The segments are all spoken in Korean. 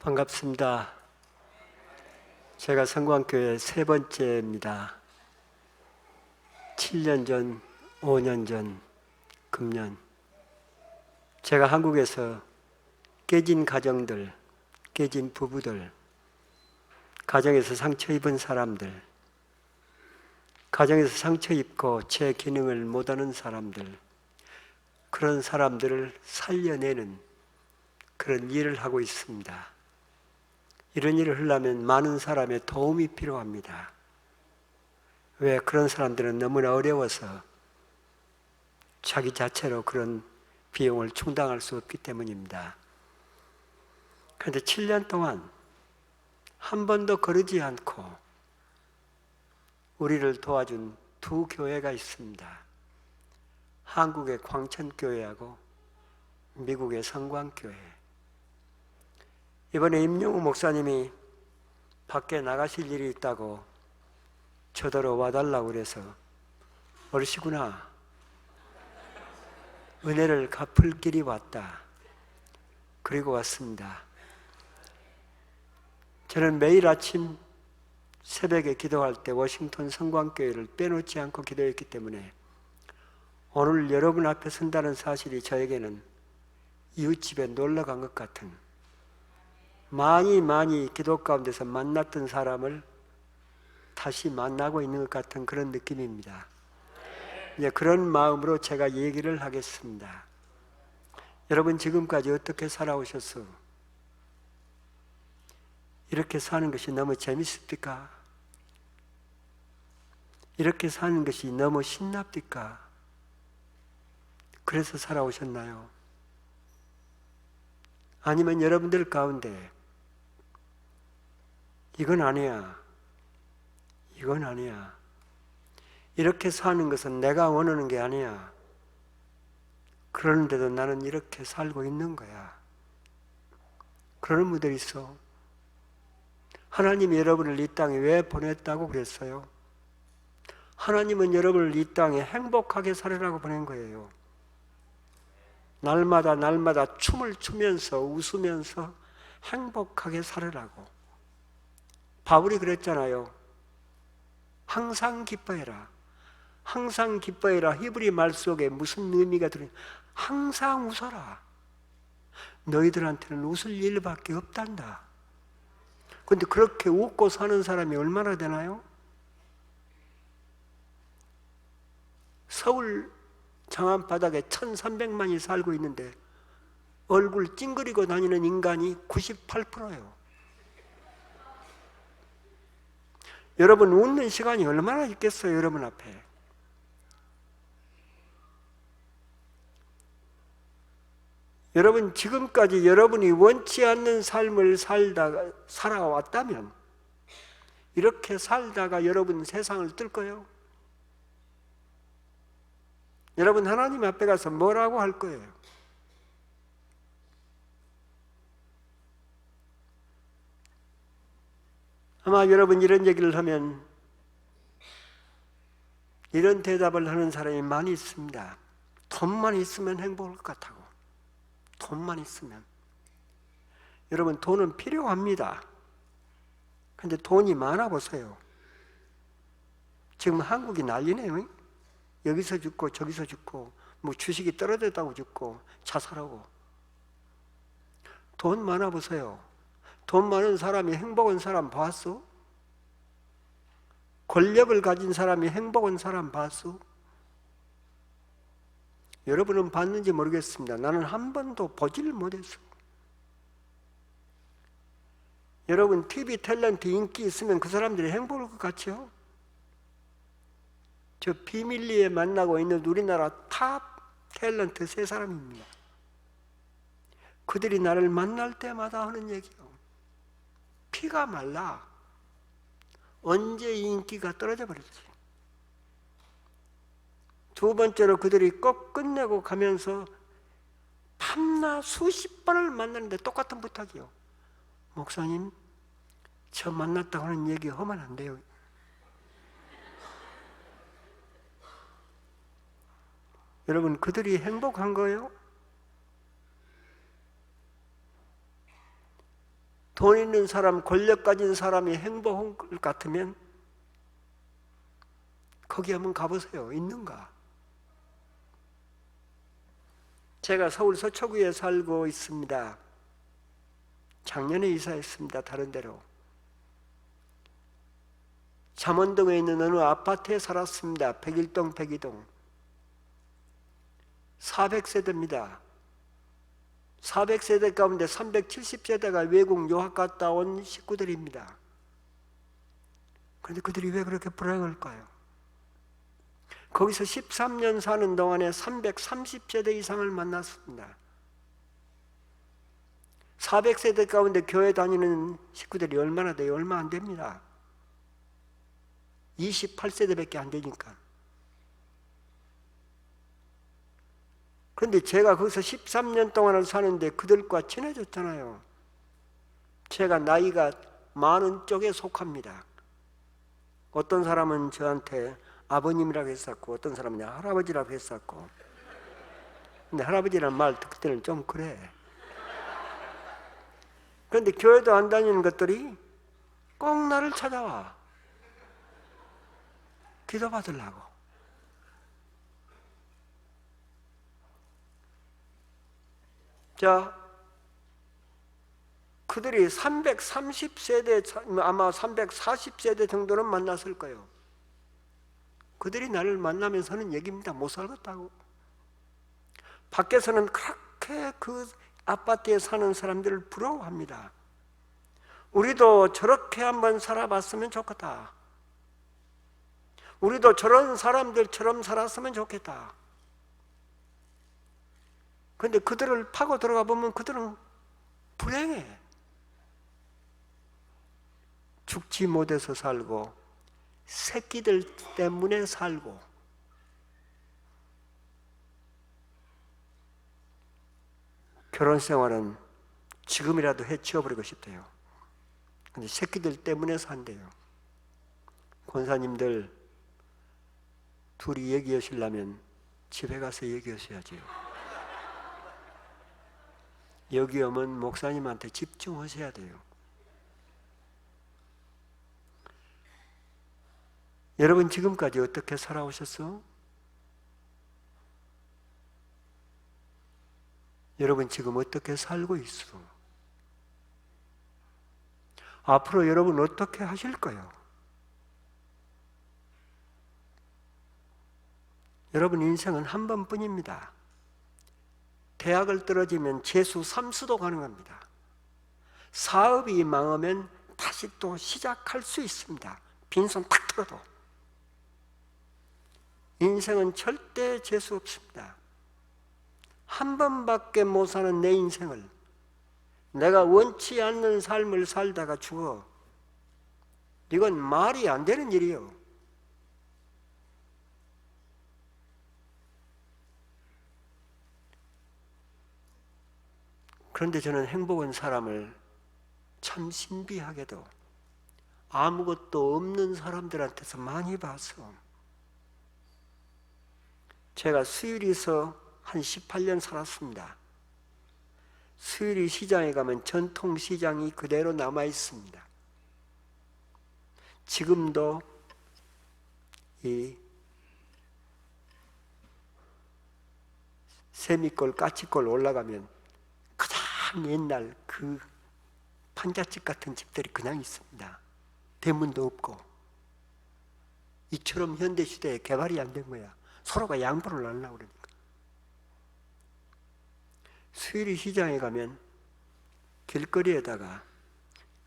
반갑습니다. 제가 성광교회 세 번째입니다. 7년 전, 5년 전, 금년 제가 한국에서 깨진 가정들, 깨진 부부들, 가정에서 상처 입은 사람들, 가정에서 상처 입고 제 기능을 못하는 사람들, 그런 사람들을 살려내는 그런 일을 하고 있습니다. 이런 일을 하려면 많은 사람의 도움이 필요합니다. 왜? 그런 사람들은 너무나 어려워서 자기 자체로 그런 비용을 충당할 수 없기 때문입니다. 그런데 7년 동안 한 번도 거르지 않고 우리를 도와준 두 교회가 있습니다. 한국의 광천교회하고 미국의 성광교회. 이번에 임영우 목사님이 밖에 나가실 일이 있다고 저더러 와달라고 그래서 얼씨구나, 은혜를 갚을 길이 왔다. 그리고 왔습니다. 저는 매일 아침 새벽에 기도할 때 워싱턴 성광교회를 빼놓지 않고 기도했기 때문에 오늘 여러분 앞에 선다는 사실이 저에게는 이웃집에 놀러 간 것 같은, 많이 기도 가운데서 만났던 사람을 다시 만나고 있는 것 같은 그런 느낌입니다. 이제 그런 마음으로 제가 얘기를 하겠습니다. 여러분, 지금까지 어떻게 살아오셨어? 이렇게 사는 것이 너무 재밌습니까? 이렇게 사는 것이 너무 신납니까? 그래서 살아오셨나요? 아니면 여러분들 가운데 이건 아니야, 이건 아니야, 이렇게 사는 것은 내가 원하는 게 아니야, 그러는데도 나는 이렇게 살고 있는 거야, 그러는 분들이 있어. 하나님이 여러분을 이 땅에 왜 보냈다고 그랬어요? 하나님은 여러분을 이 땅에 행복하게 살으라고 보낸 거예요. 날마다 춤을 추면서 웃으면서 행복하게 살으라고. 바울이 그랬잖아요. 항상 기뻐해라. 항상 기뻐해라. 히브리 말 속에 무슨 의미가 들어있냐? 항상 웃어라. 너희들한테는 웃을 일밖에 없단다. 그런데 그렇게 웃고 사는 사람이 얼마나 되나요? 서울 장안바닥에 1300만이 살고 있는데 얼굴 찡그리고 다니는 인간이 98%예요. 여러분, 웃는 시간이 얼마나 있겠어요, 여러분 앞에. 여러분, 지금까지 여러분이 원치 않는 삶을 살아왔다면 이렇게 살다가 여러분 세상을 뜰 거예요? 여러분, 하나님 앞에 가서 뭐라고 할 거예요? 아마 여러분 이런 얘기를 하면 이런 대답을 하는 사람이 많이 있습니다. 돈만 있으면 행복할 것 같다고. 돈만 있으면. 여러분, 돈은 필요합니다. 근데 돈이 많아 보세요. 지금 한국이 난리네요. 여기서 죽고 저기서 죽고, 뭐 주식이 떨어졌다고 죽고 자살하고. 돈 많아 보세요. 돈 많은 사람이 행복한 사람 봤어? 권력을 가진 사람이 행복한 사람 봤어? 여러분은 봤는지 모르겠습니다. 나는 한 번도 보지를 못했어. 여러분, TV 탤런트 인기 있으면 그 사람들이 행복할 것 같죠? 저 비밀리에 만나고 있는 우리나라 탑 탤런트 세 사람입니다. 그들이 나를 만날 때마다 하는 얘기예요. 피가 말라. 언제 인기가 떨어져 버렸지. 두 번째로 그들이 꼭 끝내고 가면서 밤낮 수십 번을 만나는데 똑같은 부탁이요. 목사님, 저 만났다고 하는 얘기 하면 안 돼요. 여러분, 그들이 행복한 거예요? 돈 있는 사람, 권력 가진 사람이 행복한 것 같으면 거기 한번 가보세요. 있는가? 제가 서울 서초구에 살고 있습니다. 작년에 이사했습니다. 다른 데로. 잠원동에 있는 어느 아파트에 살았습니다. 101동, 102동. 400세대입니다. 400세대 가운데 370세대가 외국 유학 갔다 온 식구들입니다. 그런데 그들이 왜 그렇게 불행할까요? 거기서 13년 사는 동안에 330세대 이상을 만났습니다. 400세대 가운데 교회 다니는 식구들이 얼마나 돼요? 얼마 안 됩니다. 28세대밖에 안 되니까. 그런데 제가 거기서 13년 동안을 사는데 그들과 친해졌잖아요. 제가 나이가 많은 쪽에 속합니다. 어떤 사람은 저한테 아버님이라고 했었고 어떤 사람은 할아버지라고 했었고. 근데 할아버지라는 말 듣을 때는 좀 그래. 그런데 교회도 안 다니는 것들이 꼭 나를 찾아와. 기도 받으려고. 자, 그들이 330세대, 아마 340세대 정도는 만났을 거예요. 그들이 나를 만나면서는 얘기입니다. 못 살겠다고. 밖에서는 그렇게 그 아파트에 사는 사람들을 부러워합니다. 우리도 저렇게 한번 살아봤으면 좋겠다. 우리도 저런 사람들처럼 살았으면 좋겠다. 그런데 그들을 파고 들어가 보면 그들은 불행해. 죽지 못해서 살고 새끼들 때문에 살고 결혼 생활은 지금이라도 해치워버리고 싶대요. 근데 새끼들 때문에 산대요. 권사님들 둘이 얘기하시려면 집에 가서 얘기하셔야죠. 여기 오면 목사님한테 집중하셔야 돼요. 여러분 지금까지 어떻게 살아오셨어? 여러분 지금 어떻게 살고 있어? 앞으로 여러분 어떻게 하실 거예요? 여러분 인생은 한 번뿐입니다. 대학을 떨어지면 재수 3수도 가능합니다. 사업이 망하면 다시 또 시작할 수 있습니다. 빈손 탁 들어도. 인생은 절대 재수 없습니다. 한 번밖에 못 사는 내 인생을 내가 원치 않는 삶을 살다가 죽어. 이건 말이 안 되는 일이에요. 그런데 저는 행복한 사람을 참 신비하게도 아무것도 없는 사람들한테서 많이 봤어. 제가 수유리에서 한 18년 살았습니다. 수유리 시장에 가면 전통시장이 그대로 남아 있습니다. 지금도 이 세미골, 까치골 올라가면 가장 옛날 그 판잣집 같은 집들이 그냥 있습니다. 대문도 없고. 이처럼 현대시대에 개발이 안 된 거야. 서로가 양보를 안 하려고 그러니까. 수유리 시장에 가면 길거리에다가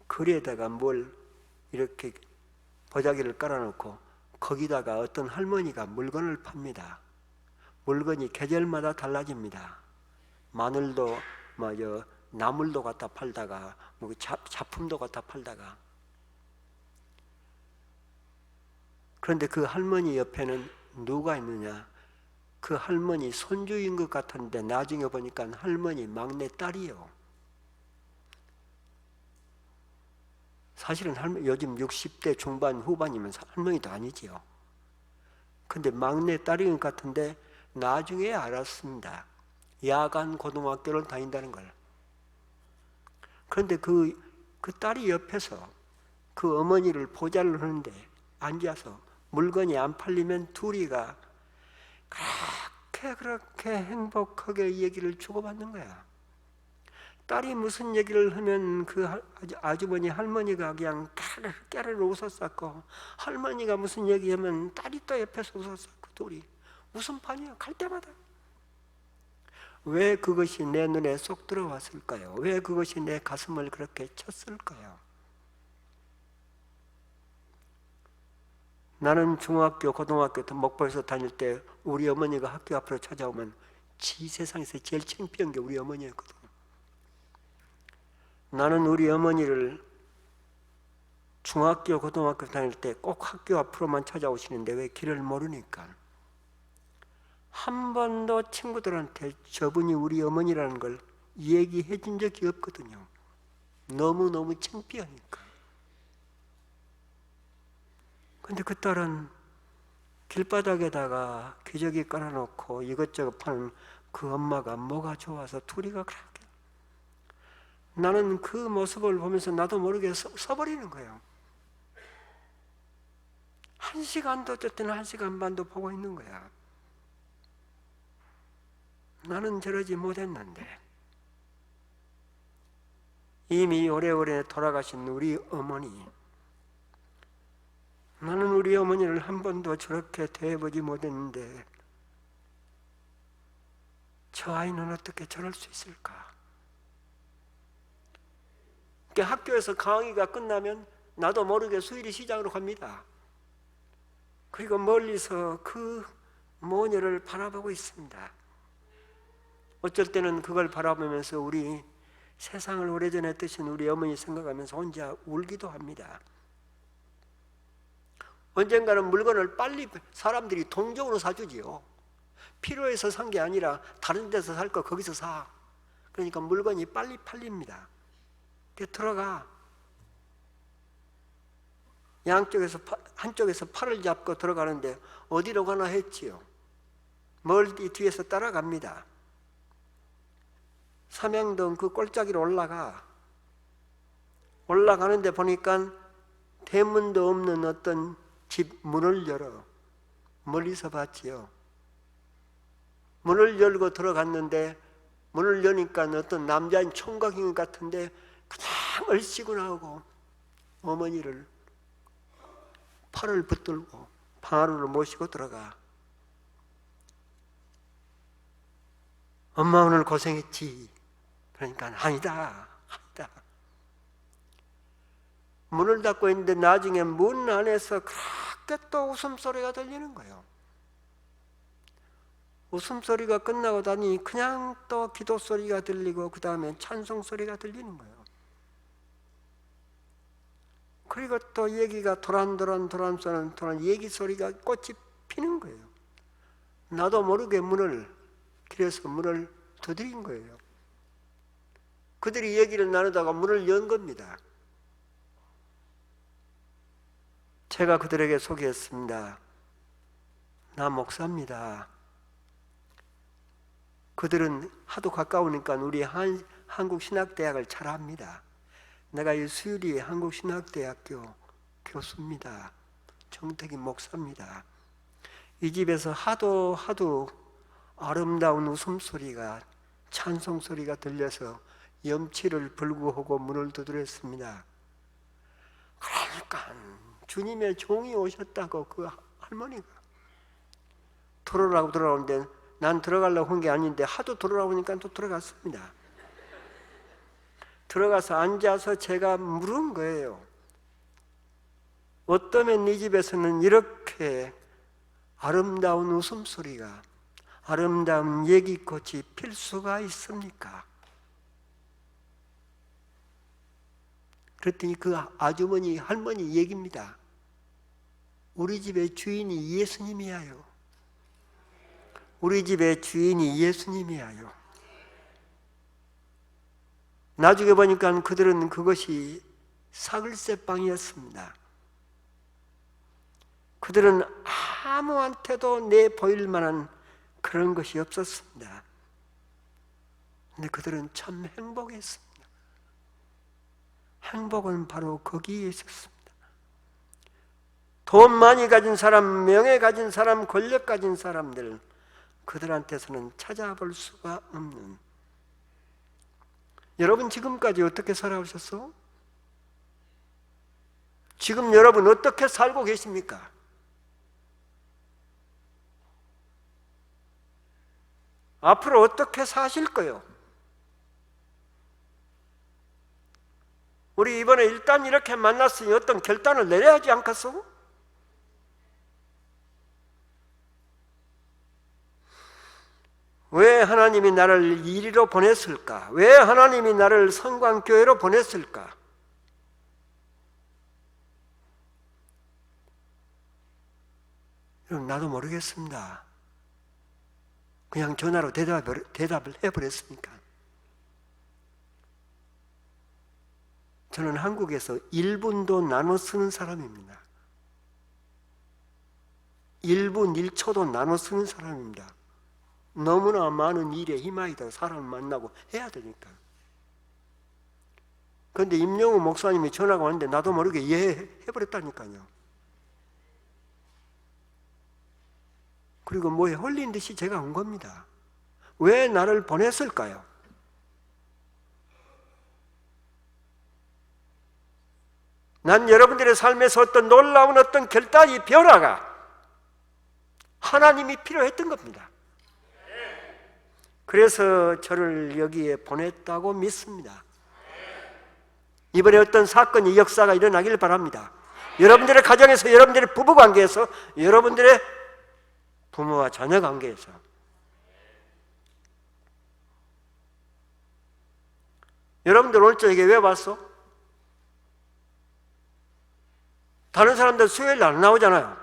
거리에다가 뭘 이렇게 보자기를 깔아놓고 거기다가 어떤 할머니가 물건을 팝니다. 물건이 계절마다 달라집니다. 마늘도 나물도 갖다 팔다가 잡품도 갖다 팔다가. 그런데 그 할머니 옆에는 누가 있느냐? 그 할머니 손주인 것 같았는데 나중에 보니까 할머니 막내 딸이요. 사실은 요즘 60대 중반 후반이면 할머니도 아니지요. 근데 막내 딸인 것 같은데 나중에 알았습니다. 야간 고등학교를 다닌다는 걸. 그런데 그 그 딸이 옆에서 그 어머니를 보좌를 하는데 앉아서 물건이 안 팔리면 둘이가 그렇게 행복하게 얘기를 주고받는 거야. 딸이 무슨 얘기를 하면 그 아주머니 할머니가 그냥 깨르르 웃었었고, 할머니가 무슨 얘기하면 딸이 또 옆에서 웃었었고, 둘이 웃음 판이야. 갈 때마다. 왜 그것이 내 눈에 쏙 들어왔을까요? 왜 그것이 내 가슴을 그렇게 쳤을까요? 나는 중학교, 고등학교 목포에서 다닐 때 우리 어머니가 학교 앞으로 찾아오면 지 세상에서 제일 창피한 게 우리 어머니였거든. 나는 우리 어머니를 중학교, 고등학교 다닐 때 꼭 학교 앞으로만 찾아오시는데 왜 길을 모르니까 한 번도 친구들한테 저분이 우리 어머니라는 걸 얘기해 준 적이 없거든요. 너무너무 창피하니까. 근데 그 딸은 길바닥에다가 기저귀 깔아놓고 이것저것 파는 그 엄마가 뭐가 좋아서 둘이가 그렇게, 나는 그 모습을 보면서 나도 모르게 서버리는 거예요. 1시간도 어쨌든 1시간 반도 보고 있는 거야. 나는 저러지 못했는데 이미 오래오래 돌아가신 우리 어머니, 나는 우리 어머니를 한 번도 저렇게 대해보지 못했는데 저 아이는 어떻게 저럴 수 있을까? 학교에서 강의가 끝나면 나도 모르게 수일이 시장으로 갑니다. 그리고 멀리서 그 모녀를 바라보고 있습니다. 어쩔 때는 그걸 바라보면서 우리 세상을 오래전에 뜨신 우리 어머니 생각하면서 혼자 울기도 합니다. 언젠가는 물건을 빨리 사람들이 동종으로 사주지요. 필요해서 산 게 아니라 다른 데서 살 거 거기서 사. 그러니까 물건이 빨리 팔립니다. 들어가. 양쪽에서 한쪽에서 팔을 잡고 들어가는데 어디로 가나 했지요. 멀리 뒤에서 따라갑니다. 삼양동 그 꼴짜기로 올라가는데 보니까 대문도 없는 어떤 집 문을 열어. 멀리서 봤지요. 문을 열고 들어갔는데 문을 여니까 어떤 남자인 총각인 것 같은데 그냥 얼씨구 나오고 어머니를 팔을 붙들고 방 안으로 모시고 들어가. 엄마 오늘 고생했지. 그러니까 아니다. 문을 닫고 있는데 나중에 문 안에서 그렇게 또 웃음소리가 들리는 거예요. 웃음소리가 끝나고 나니 그냥 또 기도소리가 들리고 그 다음에 찬송소리가 들리는 거예요. 그리고 또 얘기가 도란도란 얘기소리가 꽃이 피는 거예요. 나도 모르게 길에서 문을 두드린 거예요. 그들이 얘기를 나누다가 문을 연 겁니다. 제가 그들에게 소개했습니다. 나 목사입니다. 그들은 하도 가까우니까 우리 한국신학대학을 잘 압니다. 내가 이 수유리 한국신학대학교 교수입니다. 정택인 목사입니다. 이 집에서 하도 아름다운 웃음소리가, 찬송소리가 들려서 염치를 불구하고 문을 두드렸습니다. 그러니까 주님의 종이 오셨다고 그 할머니가 들어오라고 들어오는데 난 들어가려고 한 게 아닌데 하도 들어오니까 또 들어갔습니다. 들어가서 앉아서 제가 물은 거예요. 어쩌면 이 집에서는 이렇게 아름다운 웃음소리가, 아름다운 얘기꽃이 필 수가 있습니까? 그랬더니 그 아주머니, 할머니 얘기입니다. 우리 집의 주인이 예수님이야요. 우리 집의 주인이 예수님이야요. 나중에 보니까 그들은 그것이 사글세빵이었습니다. 그들은 아무한테도 내보일 만한 그런 것이 없었습니다. 근데 그들은 참 행복했습니다. 행복은 바로 거기에 있었습니다. 돈 많이 가진 사람, 명예 가진 사람, 권력 가진 사람들, 그들한테서는 찾아볼 수가 없는. 여러분 지금까지 어떻게 살아오셨어? 지금 여러분 어떻게 살고 계십니까? 앞으로 어떻게 사실 거요? 우리 이번에 일단 이렇게 만났으니 어떤 결단을 내려야 하지 않겠어? 왜 하나님이 나를 이리로 보냈을까? 왜 하나님이 나를 성광교회로 보냈을까? 여러분, 나도 모르겠습니다. 그냥 전화로 대답을 해버렸으니까. 저는 한국에서 1분도 나눠 쓰는 사람입니다. 1분 1초도 나눠 쓰는 사람입니다. 너무나 많은 일에 희망이다. 사람을 만나고 해야 되니까. 그런데 임영우 목사님이 전화가 왔는데 나도 모르게 이해해버렸다니까요. 그리고 뭐에 홀린 듯이 제가 온 겁니다. 왜 나를 보냈을까요? 난 여러분들의 삶에서 어떤 놀라운 어떤 결단이 변화가 하나님이 필요했던 겁니다. 그래서 저를 여기에 보냈다고 믿습니다. 이번에 어떤 사건이 역사가 일어나길 바랍니다. 여러분들의 가정에서, 여러분들의 부부관계에서, 여러분들의 부모와 자녀 관계에서. 여러분들 오늘 저녁에 왜 왔어? 다른 사람들 수요일 안 나오잖아요.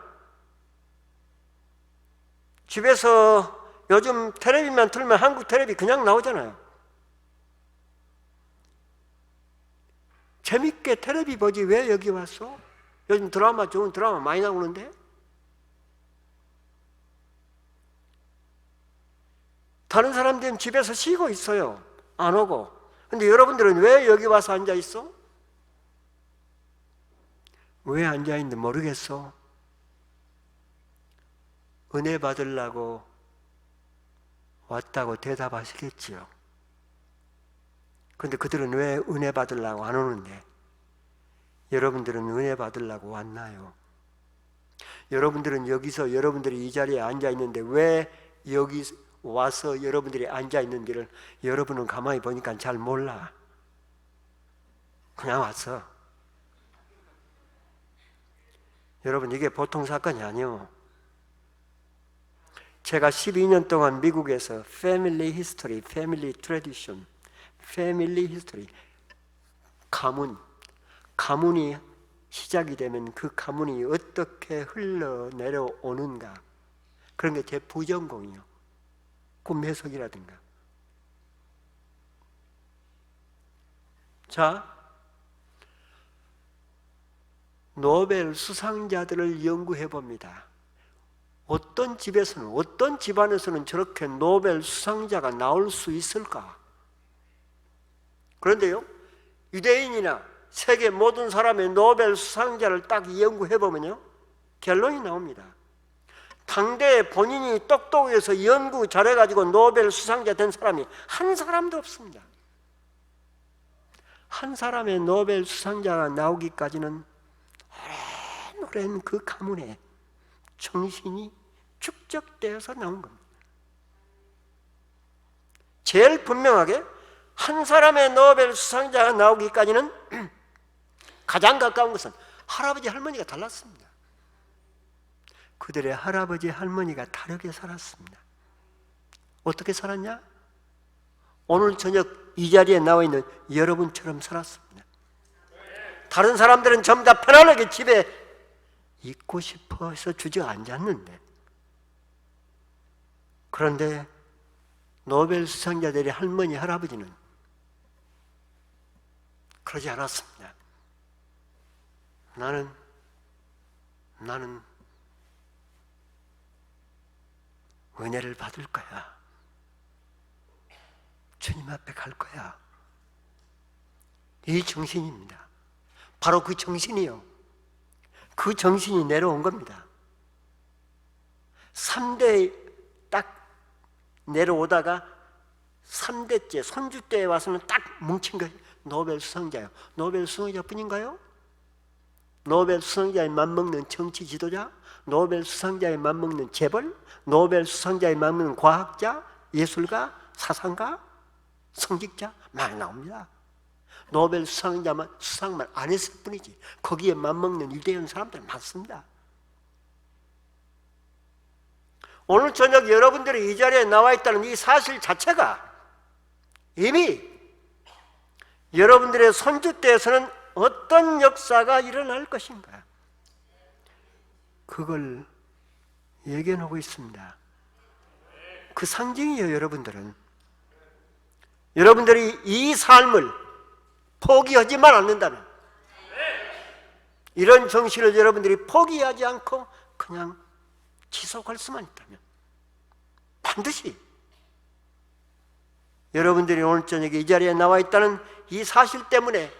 집에서 요즘 텔레비만 틀면 한국 텔레비 그냥 나오잖아요. 재밌게 텔레비 보지 왜 여기 왔어? 요즘 드라마, 좋은 드라마 많이 나오는데? 다른 사람들은 집에서 쉬고 있어요. 안 오고. 근데 여러분들은 왜 여기 와서 앉아 있어? 왜 앉아 있는지 모르겠어? 은혜 받으려고 왔다고 대답하시겠지요. 그런데 그들은 왜 은혜 받으려고 안 오는데 여러분들은 은혜 받으려고 왔나요? 여러분들은 여기서 여러분들이 이 자리에 앉아 있는데 왜 여기 와서 여러분들이 앉아 있는지를 여러분은 가만히 보니까 잘 몰라. 그냥 왔어. 여러분 이게 보통 사건이 아니에요. 제가 12년 동안 미국에서 패밀리 히스토리, 패밀리 트래디션, 패밀리 히스토리, 가문이 시작이 되면 그 가문이 어떻게 흘러내려오는가, 그런 게 제 부전공이요. 꿈 해석이라든가. 자, 노벨 수상자들을 연구해 봅니다. 어떤 집에서는, 어떤 집안에서는 저렇게 노벨 수상자가 나올 수 있을까? 그런데요, 유대인이나 세계 모든 사람의 노벨 수상자를 딱 연구해 보면요, 결론이 나옵니다. 당대에 본인이 똑똑해서 연구 잘해가지고 노벨 수상자 된 사람이 한 사람도 없습니다. 한 사람의 노벨 수상자가 나오기까지는 오랜 그 가문에 정신이 축적되어서 나온 겁니다. 제일 분명하게 한 사람의 노벨 수상자가 나오기까지는 가장 가까운 것은 할아버지 할머니가 달랐습니다. 그들의 할아버지 할머니가 다르게 살았습니다. 어떻게 살았냐? 오늘 저녁 이 자리에 나와 있는 여러분처럼 살았습니다. 다른 사람들은 전부 다 편안하게 집에 있고 싶어서 주저앉았는데, 그런데 노벨 수상자들의 할머니, 할아버지는 그러지 않았습니다. 나는 은혜를 받을 거야. 주님 앞에 갈 거야. 이 정신입니다. 바로 그 정신이요. 그 정신이 내려온 겁니다. 3대 딱 내려오다가 3대째 손주 때에 와서는 딱 뭉친 것이 노벨 수상자예요. 노벨 수상자뿐인가요? 노벨 수상자에 맞먹는 정치 지도자, 노벨 수상자에 맞먹는 재벌, 노벨 수상자에 맞먹는 과학자, 예술가, 사상가, 성직자 많이 나옵니다. 노벨 수상자만 수상만 안 했을 뿐이지 거기에 맞먹는 위대한 사람들 많습니다. 오늘 저녁 여러분들이 이 자리에 나와 있다는 이 사실 자체가 이미 여러분들의 손주 때에서는 어떤 역사가 일어날 것인가 그걸 예견하고 있습니다. 그 상징이에요. 여러분들이 이 삶을 포기하지만 않는다면, 이런 정신을 여러분들이 포기하지 않고 그냥 지속할 수만 있다면 반드시 여러분들이 오늘 저녁에 이 자리에 나와 있다는 이 사실 때문에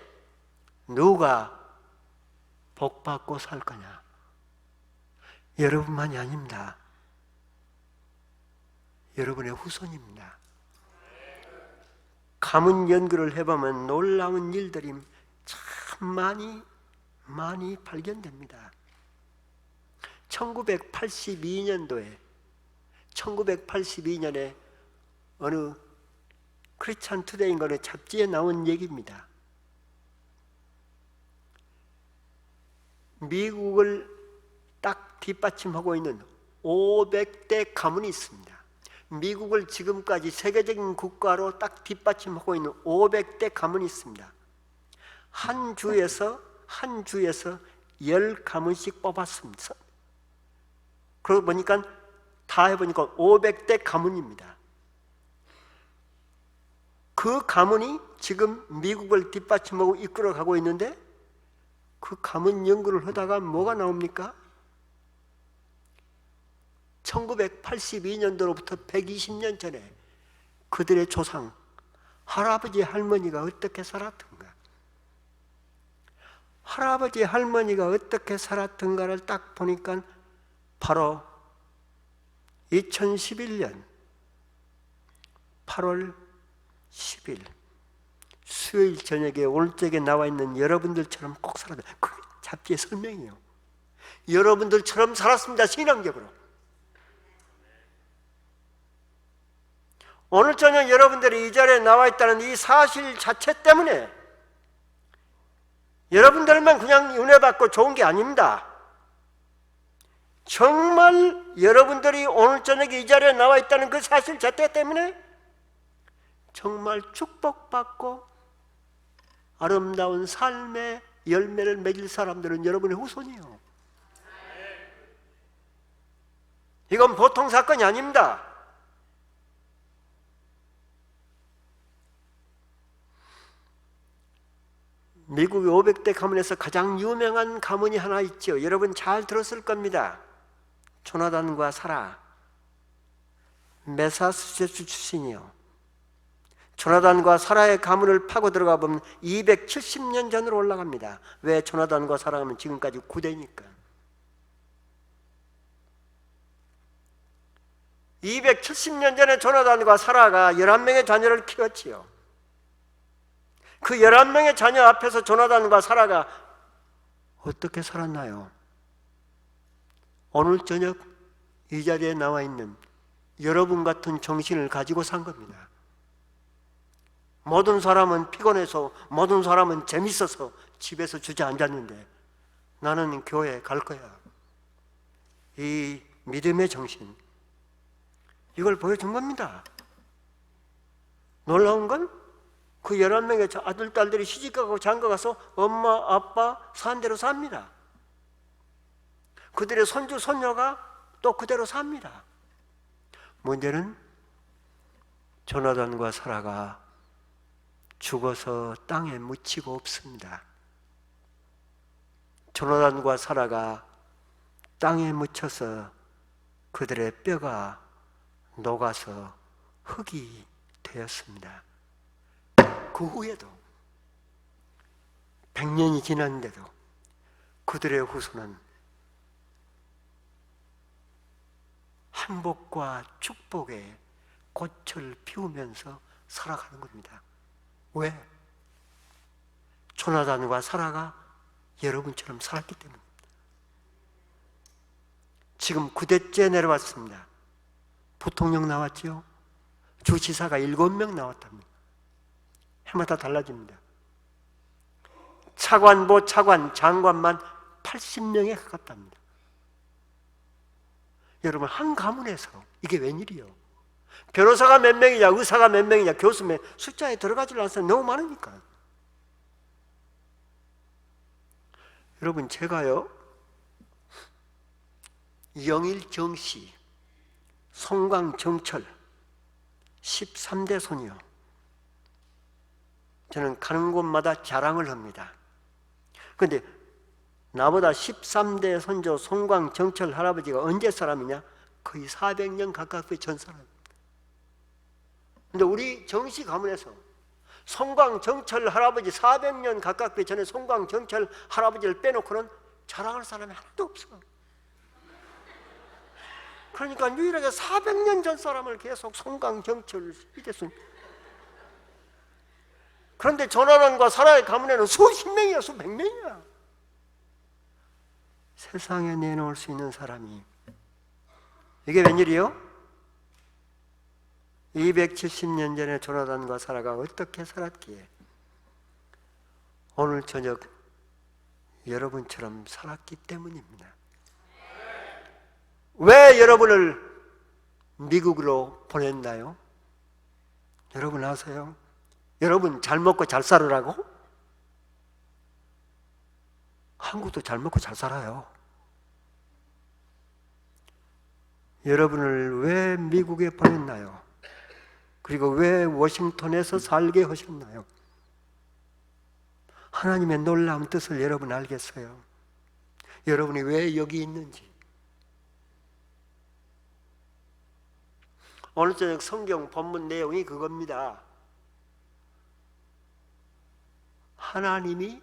누가 복받고 살 거냐? 여러분만이 아닙니다. 여러분의 후손입니다. 가문 연구를 해보면 놀라운 일들이 참 많이 발견됩니다. 1982년에 어느 크리스찬 투데이인가 어느 잡지에 나온 얘기입니다. 미국을 딱 뒷받침하고 있는 500대 가문이 있습니다. 미국을 지금까지 세계적인 국가로 딱 뒷받침하고 있는 500대 가문이 있습니다. 한 주에서 10가문씩 뽑았습니다. 그러고 보니까 다 해보니까 500대 가문입니다. 그 가문이 지금 미국을 뒷받침하고 이끌어가고 있는데 그 가문 연구를 하다가 뭐가 나옵니까? 1982년도로부터 120년 전에 그들의 조상, 할아버지, 할머니가 어떻게 살았던가, 할아버지, 할머니가 어떻게 살았던가를 딱 보니까 바로 2011년 8월 10일 수요일 저녁에 오늘 쪽에 나와 있는 여러분들처럼 꼭 살았다. 그 잡지의 설명이에요. 여러분들처럼 살았습니다. 신앙적으로. 오늘 저녁 여러분들이 이 자리에 나와 있다는 이 사실 자체 때문에 여러분들만 그냥 은혜 받고 좋은 게 아닙니다. 정말 여러분들이 오늘 저녁에 이 자리에 나와 있다는 그 사실 자체 때문에 정말 축복받고 아름다운 삶의 열매를 맺을 사람들은 여러분의 후손이에요. 이건 보통 사건이 아닙니다. 미국의 500대 가문에서 가장 유명한 가문이 하나 있죠. 여러분 잘 들었을 겁니다. 조나단과 사라, 매사추세츠 출신이요. 조나단과 사라의 가문을 파고 들어가 보면 270년 전으로 올라갑니다. 왜 조나단과 사라는 지금까지 9대니까. 270년 전에 조나단과 사라가 11명의 자녀를 키웠지요. 그 11명의 자녀 앞에서 조나단과 사라가 어떻게 살았나요? 오늘 저녁 이 자리에 나와 있는 여러분 같은 정신을 가지고 산 겁니다. 모든 사람은 피곤해서, 모든 사람은 재밌어서 집에서 주저앉았는데 나는 교회에 갈 거야. 이 믿음의 정신, 이걸 보여준 겁니다. 놀라운 건 그 11명의 아들, 딸들이 시집가고 장가가서 엄마, 아빠 산 대로 삽니다. 그들의 손주, 손녀가 또 그대로 삽니다. 문제는 조나단과 사라가 죽어서 땅에 묻히고 없습니다. 조나단과 사라가 땅에 묻혀서 그들의 뼈가 녹아서 흙이 되었습니다. 그 후에도 100년이 지났는데도 그들의 후손은 행복과 축복의 꽃을 피우면서 살아가는 겁니다. 왜? 조나단과 사라가 여러분처럼 살았기 때문입니다. 지금 9대째 내려왔습니다. 부통령 나왔죠? 주지사가 7명 나왔답니다. 해마다 달라집니다. 차관보 차관, 장관만 80명에 가깝답니다. 여러분, 한 가문에서 이게 웬일이요? 변호사가 몇 명이냐, 의사가 몇 명이냐, 교수 몇 숫자에 들어가지 않아서 너무 많으니까. 여러분, 제가요, 영일정씨, 송광정철 13대 손이요. 저는 가는 곳마다 자랑을 합니다. 그런데 나보다 13대 손조 송광정철 할아버지가 언제 사람이냐? 거의 400년 가깝게 전 사람입니다. 근데 우리 정씨 가문에서 송광정철 할아버지 400년 가깝게 전에 송광정철 할아버지를 빼놓고는 자랑할 사람이 하나도 없어. 그러니까 유일하게 400년 전 사람을 계속 송광정철 이랬습. 그런데 조나단과 사라의 가문에는 수십 명이야, 수백 명이야. 세상에 내놓을 수 있는 사람이, 이게 웬일이요? 270년 전에 조나단과 사라가 어떻게 살았기에 오늘 저녁 여러분처럼 살았기 때문입니다. 왜 여러분을 미국으로 보냈나요? 여러분 아세요? 여러분 잘 먹고 잘 살으라고? 한국도 잘 먹고 잘 살아요. 여러분을 왜 미국에 보냈나요? 그리고 왜 워싱턴에서 살게 하셨나요? 하나님의 놀라운 뜻을 여러분 알겠어요? 여러분이 왜 여기 있는지. 오늘 저녁 성경 본문 내용이 그겁니다. 하나님이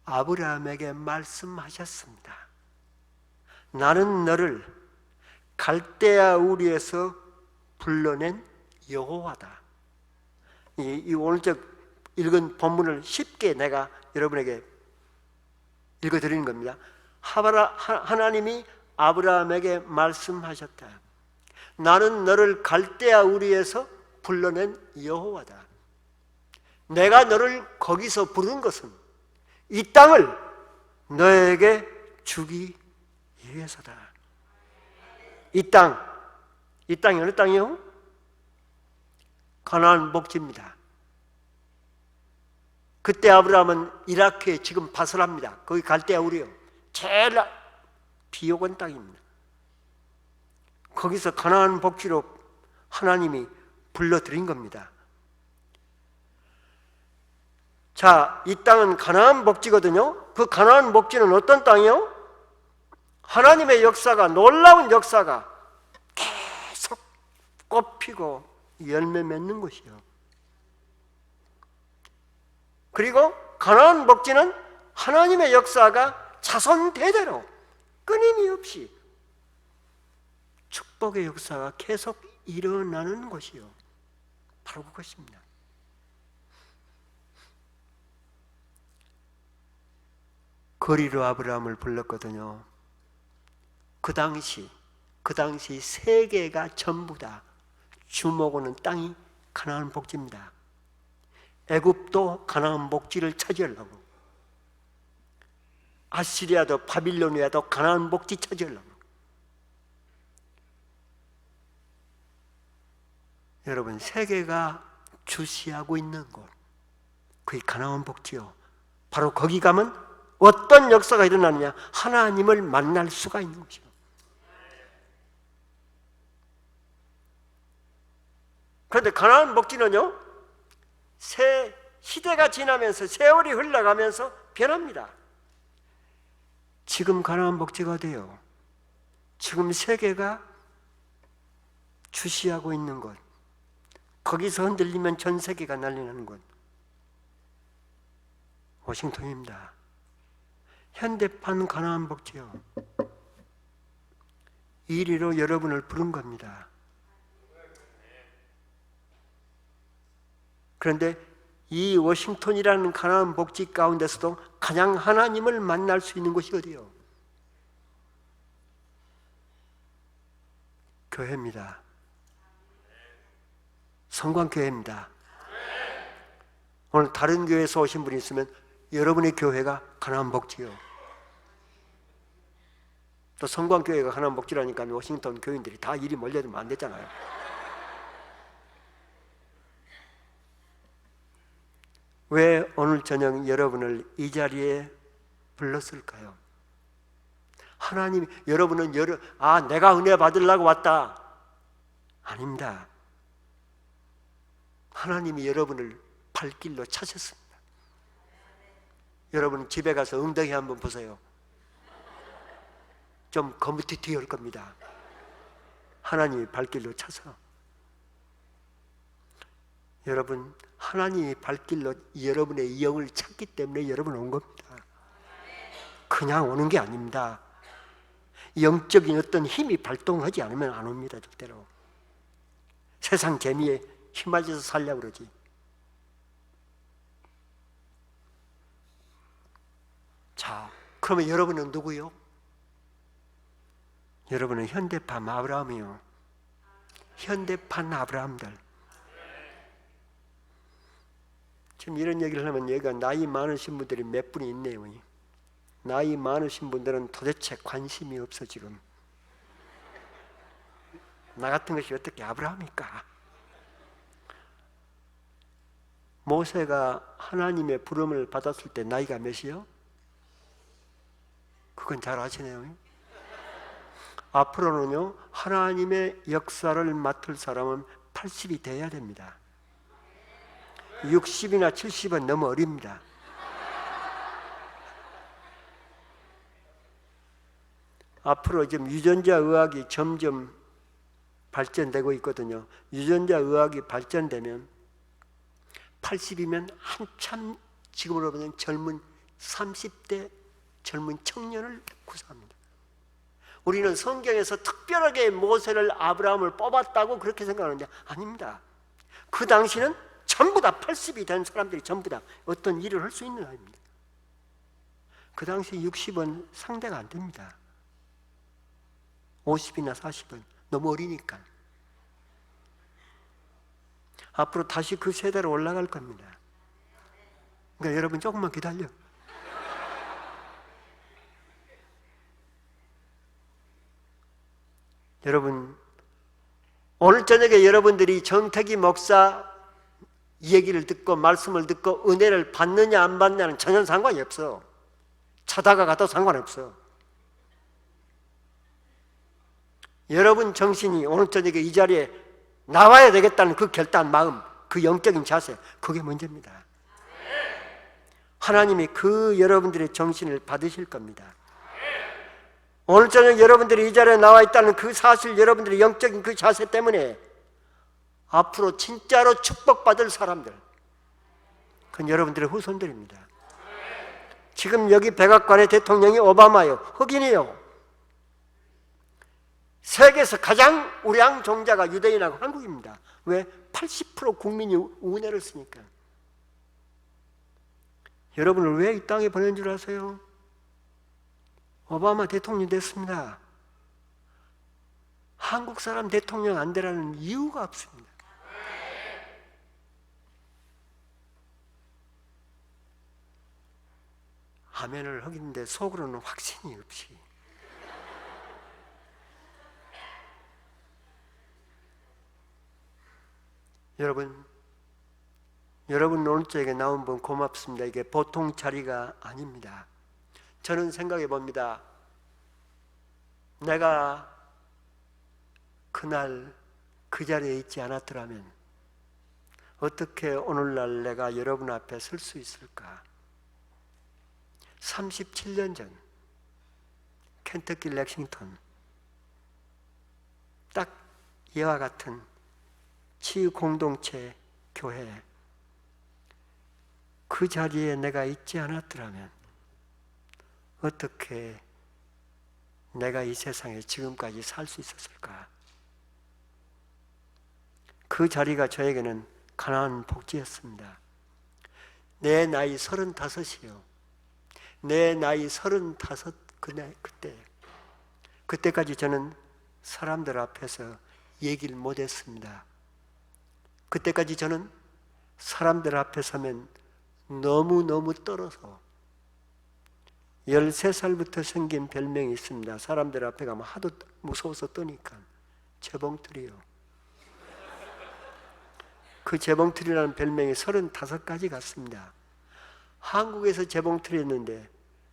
아브라함에게 말씀하셨습니다. 나는 너를 갈대아 우리에서 불러낸 여호와다. 이 오늘 저 읽은 본문을 쉽게 내가 여러분에게 읽어드리는 겁니다. 하나님이 아브라함에게 말씀하셨다. 나는 너를 갈대아 우리에서 불러낸 여호와다. 내가 너를 거기서 부른 것은 이 땅을 너에게 주기 위해서다. 이 땅이 어느 땅이요? 가나안 복지입니다. 그때 아브라함은 이라크에 지금 바설합니다. 거기 갈대아 우리요. 제일 비옥한 땅입니다. 거기서 가나안 복지로 하나님이 불러들인 겁니다. 자, 이 땅은 가나안 복지거든요. 그 가나안 복지는 어떤 땅이요? 하나님의 역사가, 놀라운 역사가 계속 꽃피고 열매 맺는 곳이요. 그리고 가나안 복지는 하나님의 역사가 자손 대대로 끊임이 없이 축복의 역사가 계속 일어나는 곳이요. 바로 그것입니다. 거리로 아브라함을 불렀거든요. 그 당시 세계가 전부 다 주목하는 땅이 가나안 복지입니다. 애굽도 가나안 복지를 차지하려고, 아시리아도 바빌로니아도 가나안 복지 차지하려고. 여러분, 세계가 주시하고 있는 곳, 그게 가나안 복지요. 바로 거기 가면 어떤 역사가 일어나느냐? 하나님을 만날 수가 있는 것이요. 그런데 가나안 복지는요, 시대가 지나면서, 세월이 흘러가면서 변합니다. 지금 가나안 복지가 돼요. 지금 세계가 주시하고 있는 곳, 거기서 흔들리면 전 세계가 난리 나는 곳. 워싱턴입니다. 현대판 가나안 복지요. 이리로 여러분을 부른 겁니다. 그런데 이 워싱턴이라는 가나안 복지 가운데서도 가장 하나님을 만날 수 있는 곳이 어디요? 교회입니다. 성광교회입니다. 오늘 다른 교회에서 오신 분이 있으면 여러분의 교회가 가나안 복지요. 또 성광교회가 가나안 복지라니까 워싱턴 교인들이 다 일이 몰려들면 안 되잖아요. 왜 오늘 저녁 여러분을 이 자리에 불렀을까요? 하나님, 여러분은 내가 은혜 받으려고 왔다. 아닙니다. 하나님이 여러분을 발길로 찾으셨습니다. 여러분 집에 가서 엉덩이 한번 보세요. 좀 거무튀튀할 겁니다. 하나님이 발길로 차서. 여러분, 하나님이 발길로 여러분의 영을 찾기 때문에 여러분 온 겁니다. 그냥 오는 게 아닙니다. 영적인 어떤 힘이 발동하지 않으면 안 옵니다. 절대로. 세상 재미에 휘말려서 살려고 그러지. 자, 그러면 여러분은 누구요? 여러분은 현대판 아브라함이요. 현대판 아브라함들. 지금 이런 얘기를 하면 얘가 나이 많으신 분들이 몇 분이 있네요. 나이 많으신 분들은 도대체 관심이 없어. 지금 나 같은 것이 어떻게 아브라함일까? 모세가 하나님의 부름을 받았을 때 나이가 몇이요? 그건 잘 아시네요. 앞으로는요, 하나님의 역사를 맡을 사람은 80이 돼야 됩니다. 60이나 70은 너무 어립니다. 앞으로 지금 유전자 의학이 점점 발전되고 있거든요. 유전자 의학이 발전되면 80이면 한참 지금으로 보면 젊은 30대 젊은 청년을 구사합니다. 우리는 성경에서 특별하게 모세를 아브라함을 뽑았다고 그렇게 생각하는데 아닙니다. 그 당시는 전부 다 80이 된 사람들이 전부 다 어떤 일을 할 수 있는 아입니다. 그 당시 60은 상대가 안 됩니다. 50이나 40은 너무 어리니까. 앞으로 다시 그 세대로 올라갈 겁니다. 그러니까 여러분 조금만 기다려. 여러분, 오늘 저녁에 여러분들이 정택이 목사 얘기를 듣고 말씀을 듣고 은혜를 받느냐 안 받느냐는 전혀 상관이 없어. 차다가 가도 상관없어. 여러분 정신이 오늘 저녁에 이 자리에 나와야 되겠다는 그 결단 마음, 그 영적인 자세, 그게 문제입니다. 하나님이 그 여러분들의 정신을 받으실 겁니다. 오늘 저녁 여러분들이 이 자리에 나와 있다는 그 사실, 여러분들의 영적인 그 자세 때문에 앞으로 진짜로 축복받을 사람들, 그건 여러분들의 후손들입니다. 지금 여기 백악관의 대통령이 오바마요, 흑인이요. 세계에서 가장 우량 종자가 유대인하고 한국입니다. 왜? 80% 국민이 은혜를 쓰니까. 여러분을 왜 이 땅에 보낸 줄 아세요? 오바마 대통령 됐습니다. 한국 사람 대통령 안 되라는 이유가 없습니다. 아멘을 하긴데 속으로는 확신이 없이. 여러분 오늘 저에게 나온 분 고맙습니다. 이게 보통 자리가 아닙니다. 저는 생각해 봅니다. 내가 그날 그 자리에 있지 않았더라면 어떻게 오늘날 내가 여러분 앞에 설 수 있을까? 37년 전 켄터키 렉싱턴, 딱 이와 같은 치유 공동체 교회, 그 그 자리에 내가 있지 않았더라면 어떻게 내가 이 세상에 지금까지 살 수 있었을까? 그 자리가 저에게는 가난한 복지였습니다. 내 나이 35이요. 내 나이 35 그때까지 저는 사람들 앞에서 얘기를 못했습니다. 그때까지 저는 사람들 앞에 서면 너무너무 떨어서 13살부터 생긴 별명이 있습니다. 사람들 앞에 가면 하도 무서워서 떠니까 재봉틀이요. 그 재봉틀이라는 별명이 35까지 갔습니다. 한국에서 재봉틀이었는데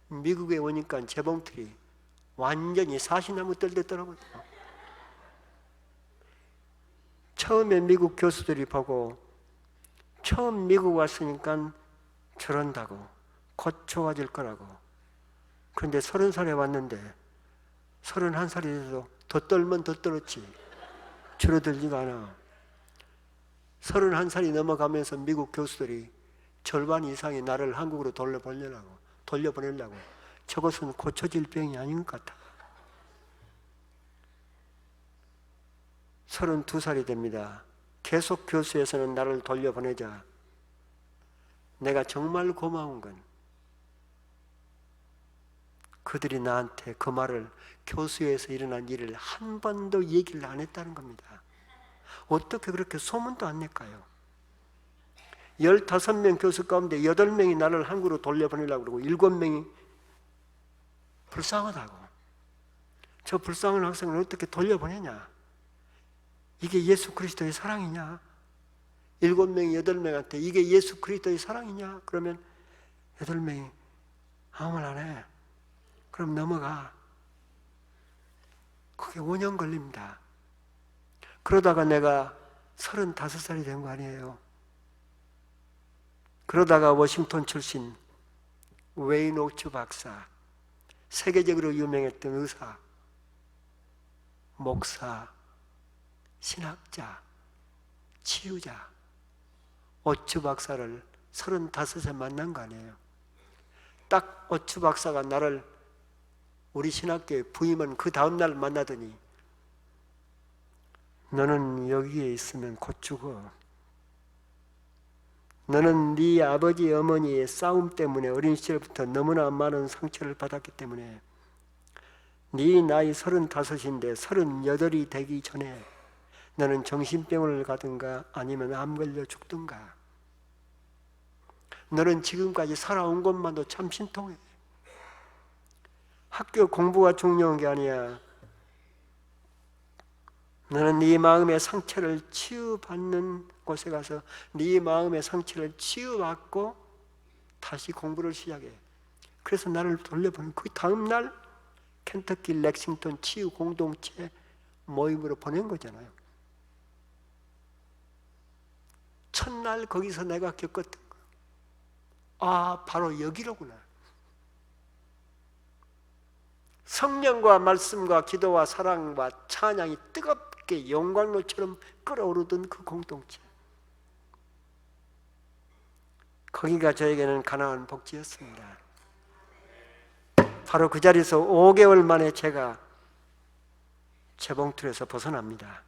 미국에 오니까 재봉틀이 완전히 사시나무 떨대더라고요. 처음에 미국 교수들이 보고 처음 미국 왔으니까 저런다고 곧 좋아질 거라고. 그런데 30살에 왔는데 31살이 돼서 더 떨면 더 떨었지 줄어들지가 않아. 31살이 넘어가면서 미국 교수들이 절반 이상이 나를 한국으로 돌려보내려고. 저것은 고쳐질 병이 아닌 것 같아. 32살이 됩니다. 계속 교수에서는 나를 돌려보내자. 내가 정말 고마운 건 그들이 나한테 그 말을 교수에서 일어난 일을 한 번도 얘기를 안 했다는 겁니다. 어떻게 그렇게 소문도 안 낼까요? 15명 교수 가운데 8명이 나를 한국으로 돌려보내려고 그러고 7명이 불쌍하다고. 저 불쌍한 학생을 어떻게 돌려보내냐? 이게 예수 그리스도의 사랑이냐? 7명이 8명한테 이게 예수 그리스도의 사랑이냐? 그러면 8명이 아무 말 안 해. 그럼 넘어가. 그게 5년 걸립니다. 그러다가 내가 35살이 된 거 아니에요. 그러다가 워싱턴 출신 웨인 오츠 박사, 세계적으로 유명했던 의사, 목사, 신학자, 치유자, 오츠 박사를 35세 만난 거 아니에요. 딱 오츠 박사가 나를 우리 신학교에 부임한 그 다음날 만나더니 너는 여기에 있으면 곧 죽어. 너는 네 아버지 어머니의 싸움 때문에 어린 시절부터 너무나 많은 상처를 받았기 때문에 네 나이 35인데 38이 되기 전에 너는 정신병원을 가든가 아니면 암 걸려 죽든가. 너는 지금까지 살아온 것만도 참 신통해. 학교 공부가 중요한 게 아니야. 너는 네 마음의 상처를 치유받는 곳에 가서 네 마음의 상처를 치유받고 다시 공부를 시작해. 그래서 나를 돌려보내고 그 다음 날 켄터키 렉싱턴 치유 공동체 모임으로 보낸 거잖아요. 첫날 거기서 내가 겪었던 거. 아, 바로 여기로구나. 성령과 말씀과 기도와 사랑과 찬양이 뜨겁게 용광로처럼 끓어오르던 그 공동체. 거기가 저에게는 가난한 복지였습니다. 바로 그 자리에서 5개월 만에 제가 재봉틀에서 벗어납니다.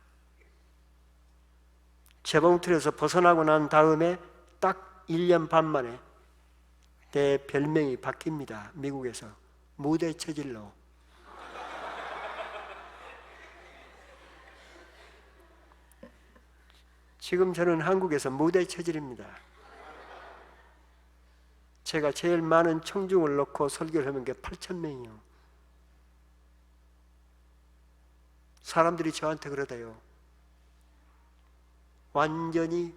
재봉틀에서 벗어나고 난 다음에 딱 1년 반 만에 내 별명이 바뀝니다. 미국에서 무대 체질로. 지금 저는 한국에서 무대 체질입니다. 제가 제일 많은 청중을 넣고 설교를 하는 게 8,000명이요. 사람들이 저한테 그러대요. 완전히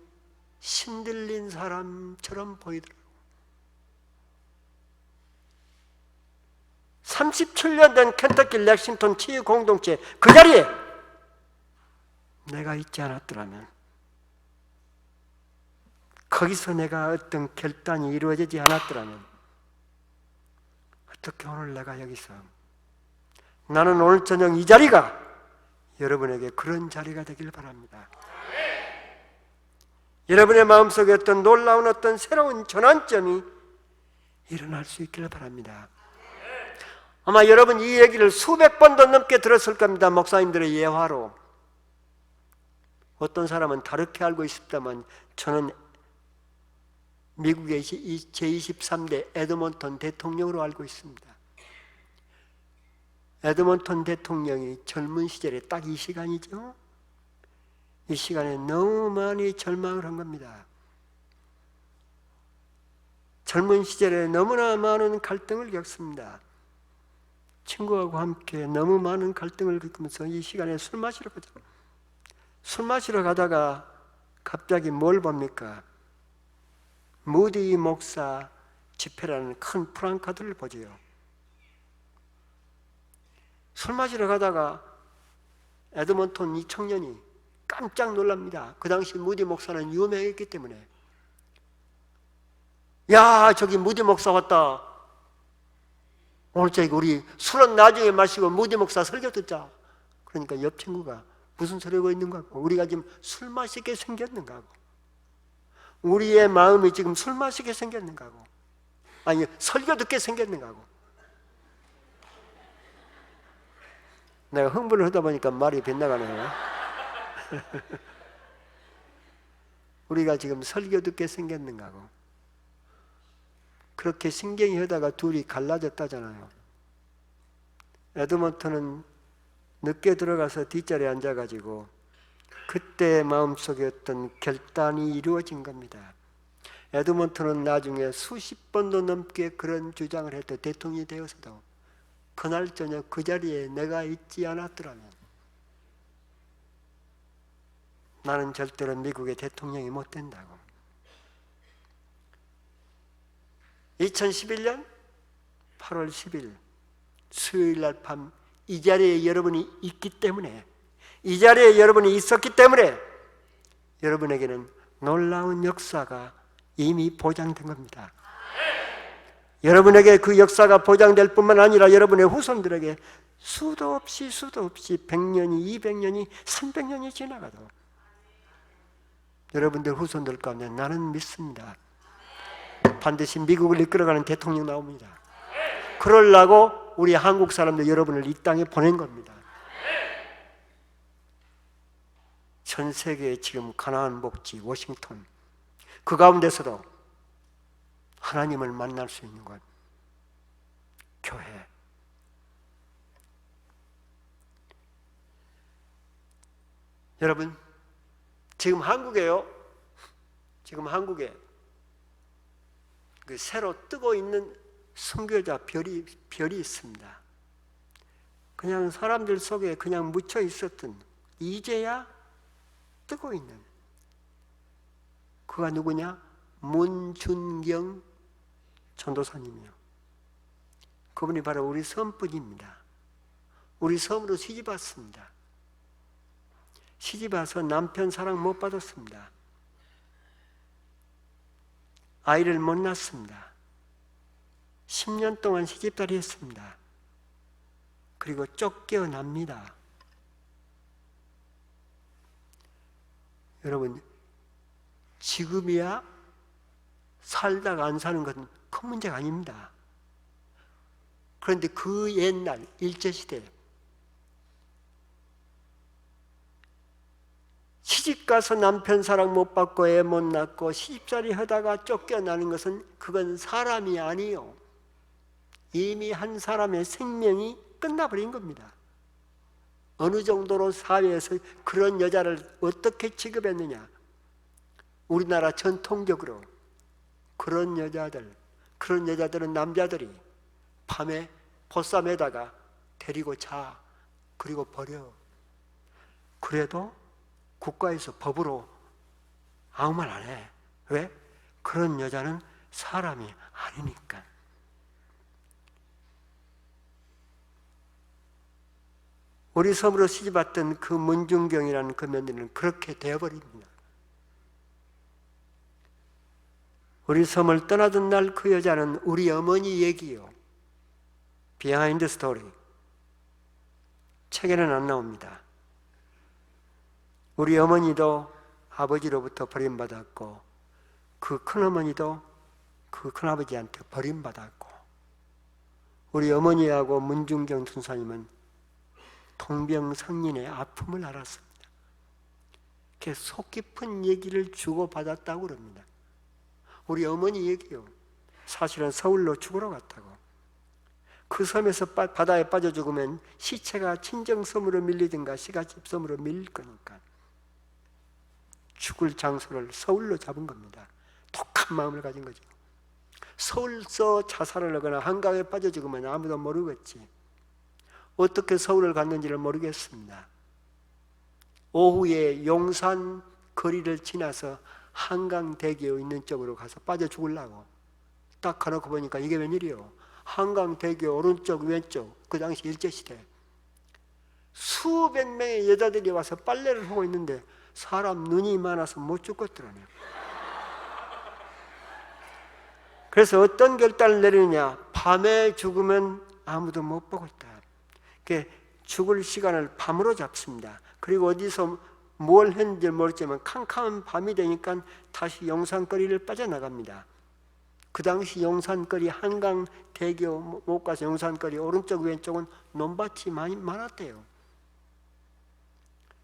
신들린 사람처럼 보이더라고요. 37년 된 켄터키 렉싱턴 치유 공동체 그 자리에 내가 있지 않았더라면, 거기서 내가 어떤 결단이 이루어지지 않았더라면 어떻게 오늘 내가 여기서, 나는 오늘 저녁 이 자리가 여러분에게 그런 자리가 되길 바랍니다. 여러분의 마음속에 어떤 놀라운 어떤 새로운 전환점이 일어날 수 있기를 바랍니다. 아마 여러분 이 얘기를 수백 번도 넘게 들었을 겁니다. 목사님들의 예화로. 어떤 사람은 다르게 알고 있습니다만 저는 미국의 제23대 에드먼턴 대통령으로 알고 있습니다. 에드먼턴 대통령이 젊은 시절에 딱 이 시간이죠. 이 시간에 너무 많이 절망을 한 겁니다. 젊은 시절에 너무나 많은 갈등을 겪습니다. 친구하고 함께 너무 많은 갈등을 겪으면서 이 시간에 술 마시러 가죠. 술 마시러 가다가 갑자기 뭘 봅니까? 무디 목사 집회라는 큰 프랑카드를 보죠. 술 마시러 가다가 에드먼턴 이 청년이 깜짝 놀랍니다. 그 당시 무디 목사는 유명했기 때문에. 야, 저기 무디 목사 왔다. 오늘 저기 우리 술은 나중에 마시고 무디 목사 설교 듣자. 그러니까 옆 친구가 무슨 소리 하고 있는가 하고, 우리가 지금 술 마시게 생겼는가 하고, 우리의 마음이 지금 술 마시게 생겼는가 하고, 아니 설교 듣게 생겼는가 하고. 내가 흥분을 하다 보니까 말이 빗나가네요. 우리가 지금 설교 듣게 생겼는가 하고, 그렇게 신경이 하다가 둘이 갈라졌다잖아요. 에드먼턴은 늦게 들어가서 뒷자리에 앉아가지고 그때 마음속에 어떤 결단이 이루어진 겁니다. 에드먼턴은 나중에 수십 번도 넘게 그런 주장을 해도 대통령이 되어서도 그날 저녁 그 자리에 내가 있지 않았더라면 나는 절대로 미국의 대통령이 못 된다고. 2011년 8월 10일 수요일 날 밤 이 자리에 여러분이 있기 때문에, 이 자리에 여러분이 있었기 때문에 여러분에게는 놀라운 역사가 이미 보장된 겁니다. 여러분에게 그 역사가 보장될 뿐만 아니라 여러분의 후손들에게 수도 없이 100년이, 200년이, 300년이 지나가도 여러분들 후손들 가운데 나는 믿습니다. 반드시 미국을 이끌어가는 대통령 나옵니다. 그러려고 우리 한국 사람들 여러분을 이 땅에 보낸 겁니다. 전 세계에 지금 가나안 복지, 워싱턴, 그 가운데서도 하나님을 만날 수 있는 것, 교회. 여러분, 지금 한국에요. 지금 한국에 그 새로 뜨고 있는 선교자 별이 있습니다. 그냥 사람들 속에 그냥 묻혀 있었던, 이제야 뜨고 있는, 그가 누구냐? 문준경 전도사님이요. 그분이 바로 우리 섬분입니다. 우리 섬으로 시집 왔습니다. 시집 와서 남편 사랑 못 받았습니다. 아이를 못 낳습니다. 10년 동안 시집살이 했습니다. 그리고 쫓겨납니다. 여러분, 지금이야 살다가 안 사는 것은 큰 문제가 아닙니다. 그런데 그 옛날 일제시대 시집가서 남편 사랑 못 받고 애 못 낳고 시집살이 하다가 쫓겨나는 것은 그건 사람이 아니요, 이미 한 사람의 생명이 끝나버린 겁니다. 어느 정도로 사회에서 그런 여자를 어떻게 취급했느냐? 우리나라 전통적으로 그런 여자들은 남자들이 밤에 보쌈에다가 데리고 자, 그리고 버려. 그래도 국가에서 법으로 아무 말 안 해. 왜? 그런 여자는 사람이 아니니까. 우리 섬으로 시집왔던 그 문준경이라는 그 며느리는 그렇게 되어버립니다. 우리 섬을 떠나던 날 그 여자는 우리 어머니 얘기요. 비하인드 스토리. 책에는 안 나옵니다. 우리 어머니도 아버지로부터 버림받았고 그 큰어머니도 그 큰아버지한테 버림받았고 우리 어머니하고 문중경 전사님은 동병상련의 아픔을 알았습니다. 이렇게 속 깊은 얘기를 주고받았다고 그럽니다. 우리 어머니 얘기요. 사실은 서울로 죽으러 갔다고. 그 섬에서 바다에 빠져 죽으면 시체가 친정섬으로 밀리든가 시가집섬으로 밀릴 거니까 죽을 장소를 서울로 잡은 겁니다. 독한 마음을 가진 거죠. 서울서 자살을 하거나 한강에 빠져 죽으면 아무도 모르겠지. 어떻게 서울을 갔는지를 모르겠습니다. 오후에 용산 거리를 지나서 한강대교 있는 쪽으로 가서 빠져 죽으려고 딱 가놓고 보니까 이게 웬일이요? 한강대교 오른쪽 왼쪽, 그 당시 일제시대 수백 명의 여자들이 와서 빨래를 하고 있는데 사람 눈이 많아서 못 죽겠더라네요. 그래서 어떤 결단을 내리느냐? 밤에 죽으면 아무도 못 보겠다. 죽을 시간을 밤으로 잡습니다. 그리고 어디서 뭘 했는지 모르지만 캄캄한 밤이 되니까 다시 용산거리를 빠져나갑니다. 그 당시 용산거리 한강대교 못 가서 용산거리 오른쪽 왼쪽은 논밭이 많이 많았대요.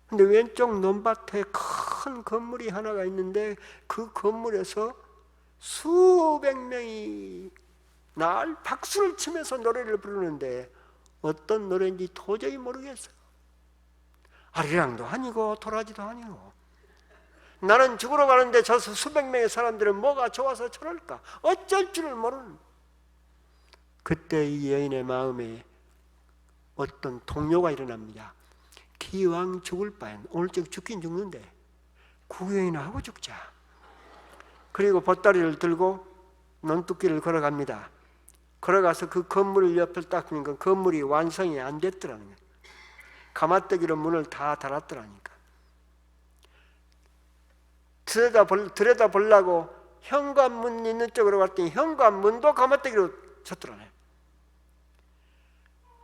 근데 왼쪽 논밭에 큰 건물이 하나가 있는데 그 건물에서 수백 명이 날 박수를 치면서 노래를 부르는데 어떤 노래인지 도저히 모르겠어요. 아리랑도 아니고 도라지도 아니고 나는 죽으러 가는데 저 수백 명의 사람들은 뭐가 좋아서 저럴까? 어쩔 줄을 모르는. 그때 이 여인의 마음에 어떤 동요가 일어납니다. 기왕 죽을 바엔 오늘쯤 죽긴 죽는데 구경이나 하고 죽자. 그리고 보따리를 들고 논뚝길을 걸어갑니다. 걸어가서 그 건물 옆을 딱 보니까 건물이 완성이 안 됐더라는 거예요. 가마떼기로 문을 다 달았더라니까. 들여다보려고 현관문 있는 쪽으로 갔더니 현관문도 가마떼기로 쳤더라네.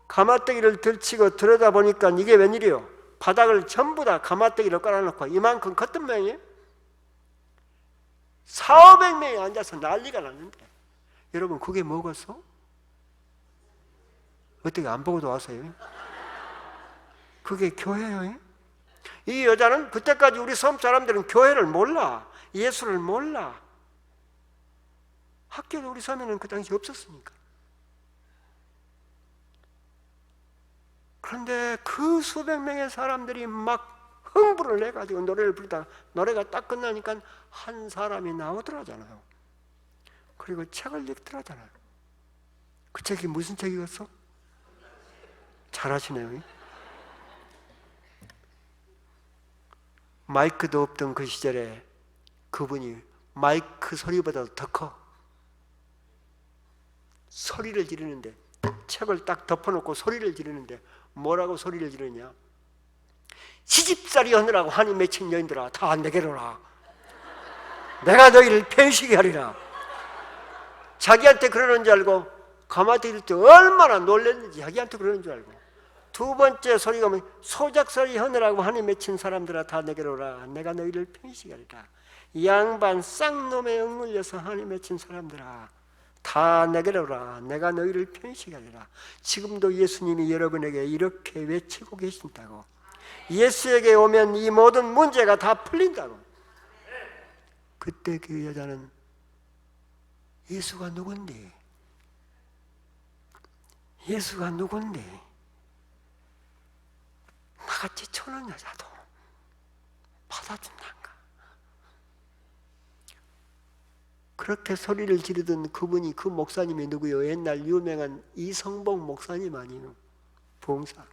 가마떼기를 들치고 들여다보니까 이게 웬일이요? 바닥을 전부 다 가마떼기로 깔아놓고 이만큼 컸던 모양이에요. 400명이 앉아서 난리가 났는데 여러분 그게 뭐겠어? 어떻게 안 보고도 왔어요? 그게 교회예요. 이 여자는 그때까지 우리 섬 사람들은 교회를 몰라. 예수를 몰라. 학교도 우리 섬에는 그 당시 없었으니까. 그런데 그 수백 명의 사람들이 막 흥분을 해가지고 노래를 부르다가 노래가 딱 끝나니까 한 사람이 나오더라잖아요. 그리고 책을 읽더라잖아요. 그 책이 무슨 책이었어? 잘하시네요. 마이크도 없던 그 시절에 그분이 마이크 소리보다도 더 커. 소리를 지르는데 책을 딱 덮어놓고 소리를 지르는데 뭐라고 소리를 지르냐? 시집살이 하느라고 한이 맺힌 여인들아 다 내게로라. 내가 너희를 편식이 하리라. 자기한테 그러는 줄 알고 가마떼기를 때 얼마나 놀랐는지 자기한테 그러는 줄 알고 두 번째 소리가 뭐 소작살이 하느라고 한이 맺힌 사람들아 다 내게로라. 내가 너희를 편식이 하리라. 양반 쌍놈에 억눌려서 한이 맺힌 사람들아 다 내게로라. 내가 너희를 편식이 하리라. 지금도 예수님이 여러분에게 이렇게 외치고 계신다고. 예수에게 오면 이 모든 문제가 다 풀린다고. 그때 그 여자는 예수가 누군데? 예수가 누군데? 나같이 초는 여자도 받아준단가? 그렇게 소리를 지르던 그분이 그 목사님이 누구요? 옛날 유명한 이성복 목사님 아니에요? 봉사.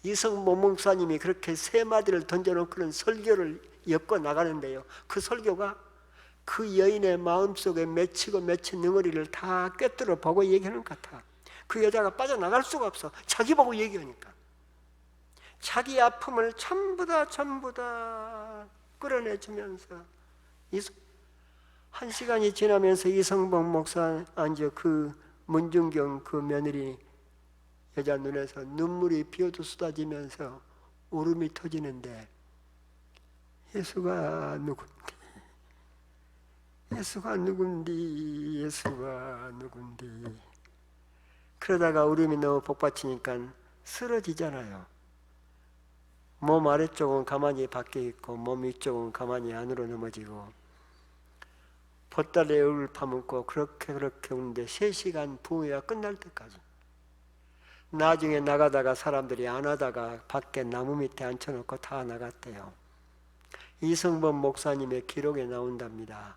이성복 목사님이 그렇게 세 마디를 던져놓고는 설교를 엮어 나가는데요. 그 설교가 그 여인의 마음속에 맺히고 맺힌 능어리를 다 꿰뚫어 보고 얘기하는 것 같아. 그 여자가 빠져나갈 수가 없어. 자기 보고 얘기하니까. 자기 아픔을 전부 다 끌어내주면서 한 시간이 지나면서 이성복 목사 그 문중경 그 며느리 여자 눈에서 눈물이 비오듯 쏟아지면서 울음이 터지는데 예수가 누군디? 예수가 누군디? 예수가 누군디? 그러다가 울음이 너무 복받치니까 쓰러지잖아요. 몸 아래쪽은 가만히 밖에 있고 몸 위쪽은 가만히 안으로 넘어지고 보따리에 울을 파묻고 그렇게 우는데 3시간 부흥회가 끝날 때까지. 나중에 나가다가 사람들이 안 하다가 밖에 나무 밑에 앉혀놓고 다 나갔대요. 이성범 목사님의 기록에 나온답니다.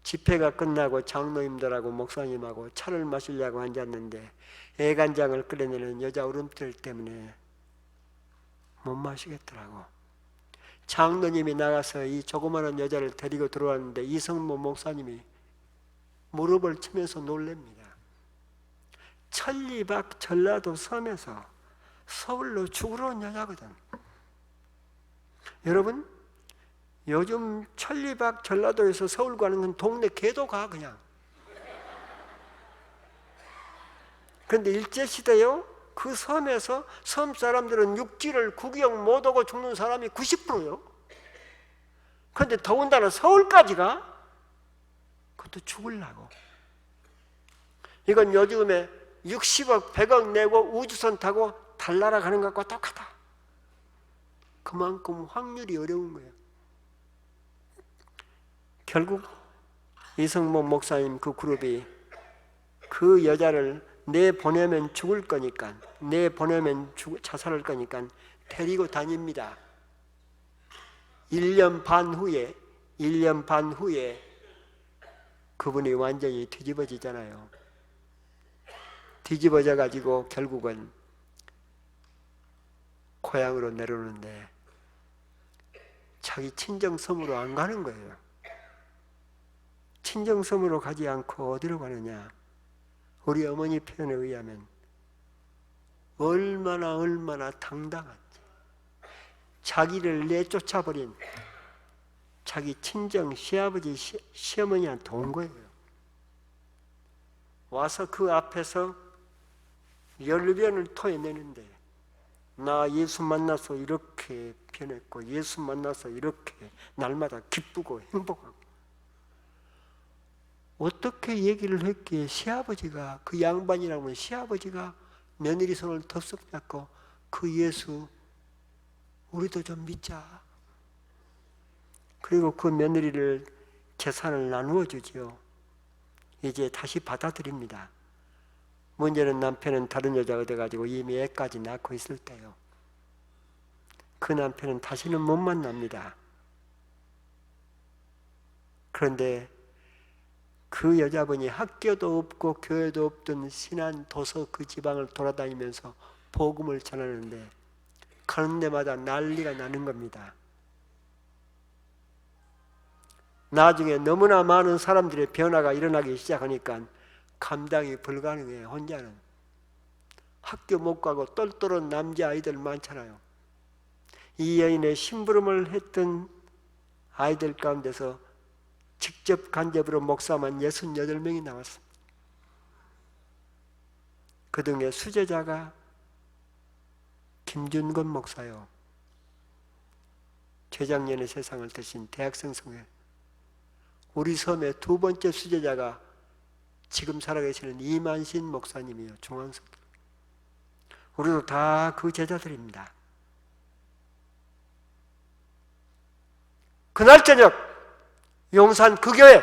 집회가 끝나고 장로님들하고 목사님하고 차를 마시려고 앉았는데 애간장을 끓여내는 여자 울음들 때문에 못 마시겠더라고. 장로님이 나가서 이 조그마한 여자를 데리고 들어왔는데 이성범 목사님이 무릎을 치면서 놀랍니다. 천리박 전라도 섬에서 서울로 죽으러 온 여자거든. 여러분, 요즘 천리박 전라도에서 서울 가는 건 동네 개도 가 그냥. 그런데 일제시대요, 그 섬에서 섬 사람들은 육지를 구경 못 오고 죽는 사람이 90%요. 그런데 더군다나 서울까지 가? 그것도 죽으려고. 이건 요즘에 60억, 100억 내고 우주선 타고 달나라 가는 것과 똑같아. 그만큼 확률이 어려운 거예요. 결국 이성범 목사님 그 그룹이 그 여자를 내보내면 죽을 거니까, 내보내면 자살할 거니까 데리고 다닙니다. 1년 반 후에 그분이 완전히 뒤집어지잖아요. 뒤집어져 가지고 결국은 고향으로 내려오는데 자기 친정섬으로 안 가는 거예요. 친정섬으로 가지 않고 어디로 가느냐? 우리 어머니 표현에 의하면 얼마나 당당한지, 자기를 내쫓아버린 자기 친정 시아버지 시어머니한테 온 거예요. 와서 그 앞에서 열변을 토해내는데, 나 예수 만나서 이렇게 변했고 예수 만나서 이렇게 날마다 기쁘고 행복하고, 어떻게 얘기를 했기에 시아버지가, 그 양반이라면 시아버지가 며느리 손을 덥석 잡고 그 예수 우리도 좀 믿자. 그리고 그 며느리를 재산을 나누어 주지요. 이제 다시 받아들입니다. 문제는 남편은 다른 여자가 돼가지고 이미 애까지 낳고 있을 때요. 그 남편은 다시는 못 만납니다. 그런데 그 여자분이 학교도 없고 교회도 없던 신안 도서 그 지방을 돌아다니면서 복음을 전하는데 가는 데마다 난리가 나는 겁니다. 나중에 너무나 많은 사람들의 변화가 일어나기 시작하니까 감당이 불가능해요. 혼자는. 학교 못 가고 똘똘한 남자아이들 많잖아요. 이 여인의 심부름을 했던 아이들 가운데서 직접 간접으로 목사만 68명이 나왔습니다. 그 중에 수제자가 김준건 목사요. 재작년에 세상을 떠신 대학생 성회. 우리 섬의 2번째 수제자가 지금 살아계시는 이만신 목사님이요. 중앙성. 우리도 다 그 제자들입니다. 그날 저녁 용산 그 교회,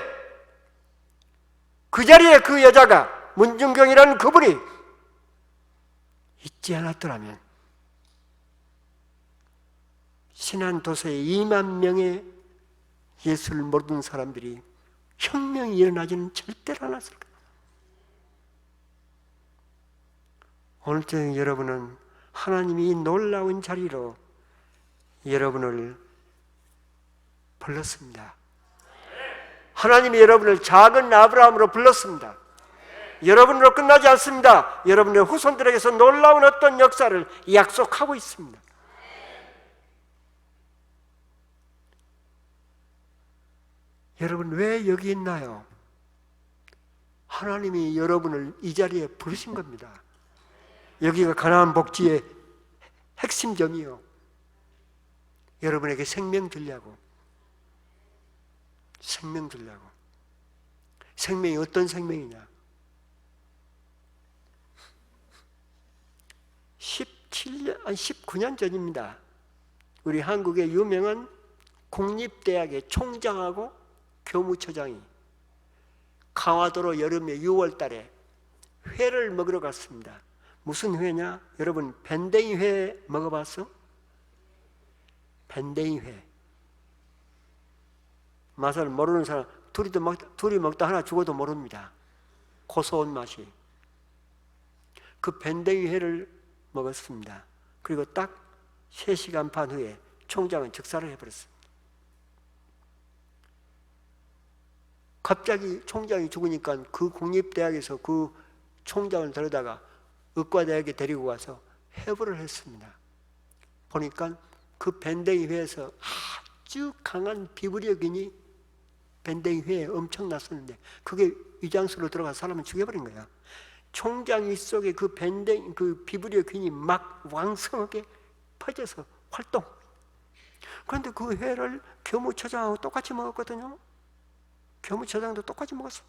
그 자리에 그 여자가, 문중경이라는 그분이 있지 않았더라면 신안도서에 2만 명의 예수를 모르는 사람들이 혁명이 일어나지는 절대로 않았을 거예요. 오늘 저녁 여러분은 하나님이 놀라운 자리로 여러분을 불렀습니다. 하나님이 여러분을 작은 아브라함으로 불렀습니다. 여러분으로 끝나지 않습니다. 여러분의 후손들에게서 놀라운 어떤 역사를 약속하고 있습니다. 여러분 왜 여기 있나요? 하나님이 여러분을 이 자리에 부르신 겁니다. 여기가 가나안 복지의 핵심점이요. 여러분에게 생명 주려고. 생명 주려고. 생명이 어떤 생명이냐? 19년 전입니다. 우리 한국의 유명한 국립대학의 총장하고 교무처장이 강화도로 여름에 6월 달에 회를 먹으러 갔습니다. 무슨 회냐? 여러분 밴댕이 회 먹어봤어? 밴댕이 회. 맛을 모르는 사람 둘이 먹다 하나 죽어도 모릅니다. 고소한 맛이. 그 밴댕이 회를 먹었습니다. 그리고 딱 3시간 반 후에 총장은 즉사를 해버렸습니다. 갑자기 총장이 죽으니까 그 국립대학에서 그 총장을 데려다가 의과대학에 데리고 가서 해부를 했습니다. 보니까 그 밴댕이 회에서 아주 강한 비브리오균이 밴댕이 회에 엄청 났었는데 그게 위장수로 들어가서 사람을 죽여버린 거야. 총장 위 속에 그 비브리오균이 막 왕성하게 퍼져서 활동. 그런데 그 회를 교무처장하고 똑같이 먹었거든요. 교무처장도 똑같이 먹었어.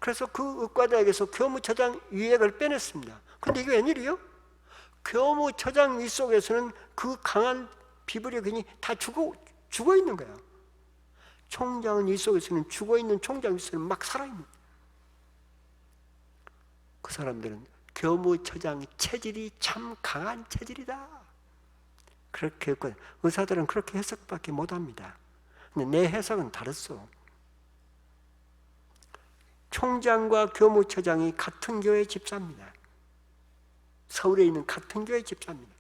그래서 그 의과대학에서 교무처장 위액을 빼냈습니다. 그런데 이게 웬일이에요? 교무처장 위 속에서는 그 강한 비브리오균이 다 죽어 있는 거야. 총장 위 속에서는 죽어 있는 총장 위 속에는 막 살아있는. 그 사람들은 교무처장 체질이 참 강한 체질이다. 그렇게 했거든. 의사들은 그렇게 해석밖에 못합니다. 근데 내 해석은 다르소. 총장과 교무처장이 같은 교회 집사입니다. 서울에 있는 같은 교회 집사입니다.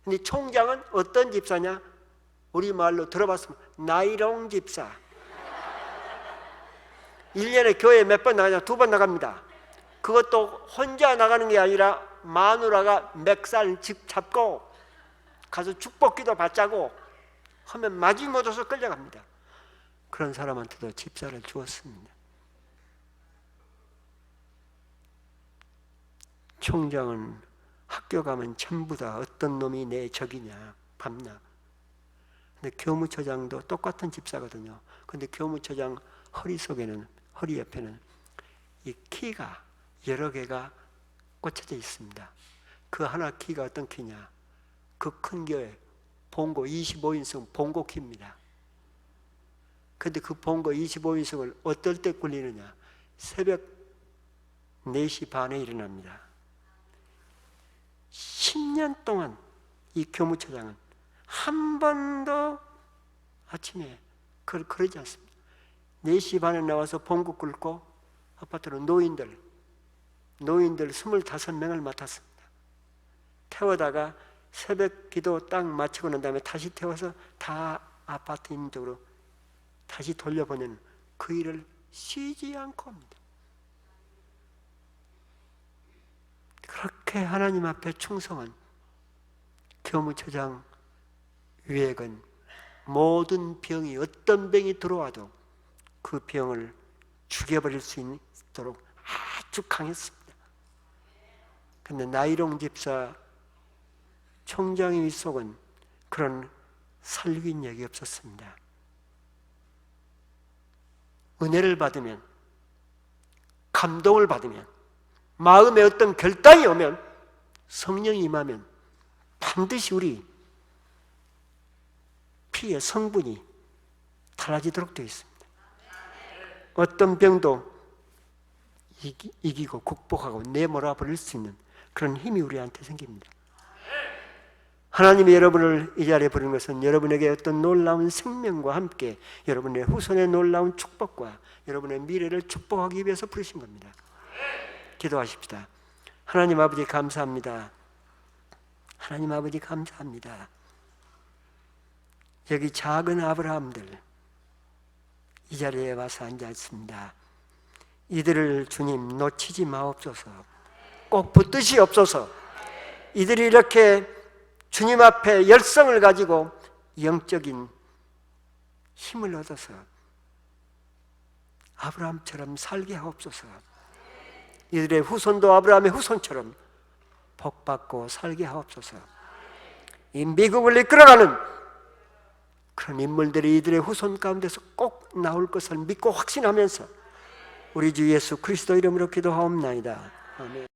근데 총장은 어떤 집사냐? 우리 말로 들어봤으면 나이롱 집사. 1년에 교회 몇 번 나가냐? 2번 나갑니다. 그것도 혼자 나가는 게 아니라 마누라가 맥살 잡고 가서 축복기도 받자고 하면 마지못해서 끌려갑니다. 그런 사람한테도 집사를 주었습니다. 총장은 학교 가면 전부 다 어떤 놈이 내 적이냐 밤낮. 근데 교무처장도 똑같은 집사거든요. 근데 교무처장 허리 옆에는 이 키가 여러 개가 꽂혀져 있습니다. 그 하나 키가 어떤 키냐? 그 큰 교회 본고 25인승 본고 키입니다. 근데 그 본고 25인승을 어떨 때 굴리느냐? 새벽 4시 반에 일어납니다. 10년 동안 이 교무처장은 한 번도 아침에 그러지 않습니다. 4시 반에 나와서 본국 긁고 아파트로 노인들 25명을 맡았습니다. 태워다가 새벽 기도 딱 마치고 난 다음에 다시 태워서 다 아파트 있는 쪽으로 다시 돌려보내는 그 일을 쉬지 않고 합니다. 그렇게 하나님 앞에 충성한 교무처장 위액은 모든 병이 어떤 병이 들어와도 그 병을 죽여버릴 수 있도록 아주 강했습니다. 그런데 나이롱 집사 총장의 속은 그런 살균력이 없었습니다. 은혜를 받으면, 감동을 받으면, 마음에 어떤 결단이 오면, 성령이 임하면 반드시 우리 피의 성분이 달라지도록 되어 있습니다. 어떤 병도 이기고 극복하고 내몰아 버릴 수 있는 그런 힘이 우리한테 생깁니다. 하나님이 여러분을 이 자리에 부른 것은 여러분에게 어떤 놀라운 생명과 함께 여러분의 후손의 놀라운 축복과 여러분의 미래를 축복하기 위해서 부르신 겁니다. 기도하십시다. 하나님 아버지 감사합니다. 하나님 아버지 감사합니다. 여기 작은 아브라함들 이 자리에 와서 앉아 있습니다. 이들을 주님 놓치지 마옵소서. 꼭 붙드시옵소서. 이들이 이렇게 주님 앞에 열성을 가지고 영적인 힘을 얻어서 아브라함처럼 살게 하옵소서. 이들의 후손도 아브라함의 후손처럼 복받고 살게 하옵소서. 이 미국을 이끌어가는 그런 인물들이 이들의 후손 가운데서 꼭 나올 것을 믿고 확신하면서 우리 주 예수 그리스도 이름으로 기도하옵나이다. 아멘.